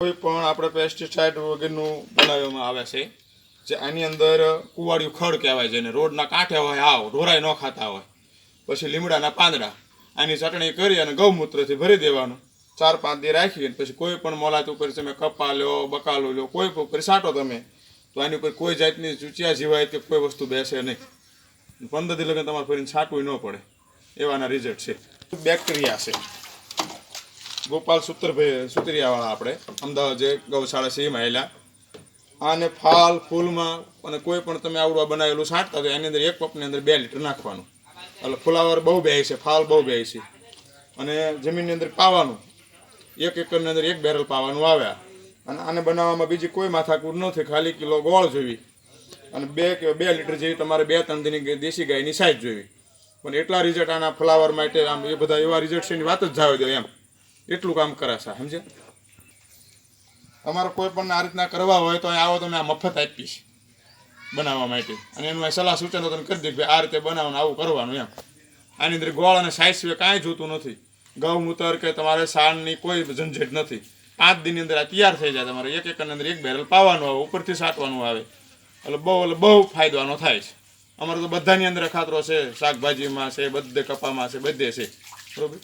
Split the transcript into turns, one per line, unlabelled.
કોઈ પણ આપણે પેસ્ટિસાઇડ વગરનું બનાવવામાં આવે છે જે આની અંદર કુવાડિયું ખડ કહેવાય છે ને રોડના કાંઠે હોય આવ ઢોરાય ન ખાતા હોય પછી લીમડાના પાંદડા આની ચટણી કરી અને ગૌમૂત્રથી ભરી દેવાનું 4-5 દી રાખી પછી કોઈ પણ મોલાત ઉપર તમે કપા લો બકાલો લો કોઈ ઉપર છાંટો તમે તો આની ઉપર કોઈ જાતની ચૂચિયા જીવાય કે કોઈ વસ્તુ બેસે નહીં 15 દી લગન તમારે ફરીને છાંટવું ન પડે એવાના રિઝલ્ટ છે બેક્ટેરિયા છે ગોપાલ સુતરિયાવાળા આપણે અમદાવાદ જે ગૌશાળા છે એમાં આવેલા આને ફાલ ફૂલમાં અને કોઈ પણ તમે આવડવા બનાવેલું છાંટતા તો એની અંદર એક કપની અંદર 2 લીટર નાખવાનું એટલે ફુલાવર બહુ બે છે ફાલ બહુ બે છે અને જમીનની અંદર પાવાનું 1 એકરની અંદર 1 બેરલ પાવાનું આવ્યા અને આને બનાવવામાં બીજી કોઈ માથાકૂટ નથી ખાલી કિલો ગોળ જોવી અને 2 લીટર જેવી તમારે 2-3 દિનની દેશી ગાયની સાઈઝ જોવી પણ એટલા રિઝલ્ટ આના ફ્લાવર માટે આમ એ બધા એવા રિઝલ્ટ છે એની વાત જ જાવ દો એમ એટલું કામ કરે છે સમજે તમારે કોઈ પણ આ રીતના કરવા હોય તો આવો તમે આ મફત આપીશ બનાવવા માટે અને એનું સલાહ સૂચનો તમે કરી દે કે આ રીતે બનાવવાનું આવું કરવાનું એમ આની અંદર ગોળ અને સાઈઝ સિવાય કાંઈ જોતું નથી ગૌમૂત્ર કે તમારે સાણની કોઈ ઝંઝટ નથી 5 દિનની અંદર આ તૈયાર થઈ જાય તમારે 1 એકરની અંદર 1 બેરલ પાવાનું આવે ઉપરથી છાંટવાનું આવે એટલે બહુ ફાયદો આનો થાય છે અમારે તો બધાની અંદર ખાતરો છે શાકભાજીમાં છે બધે કપામાં છે બધે છે બરોબર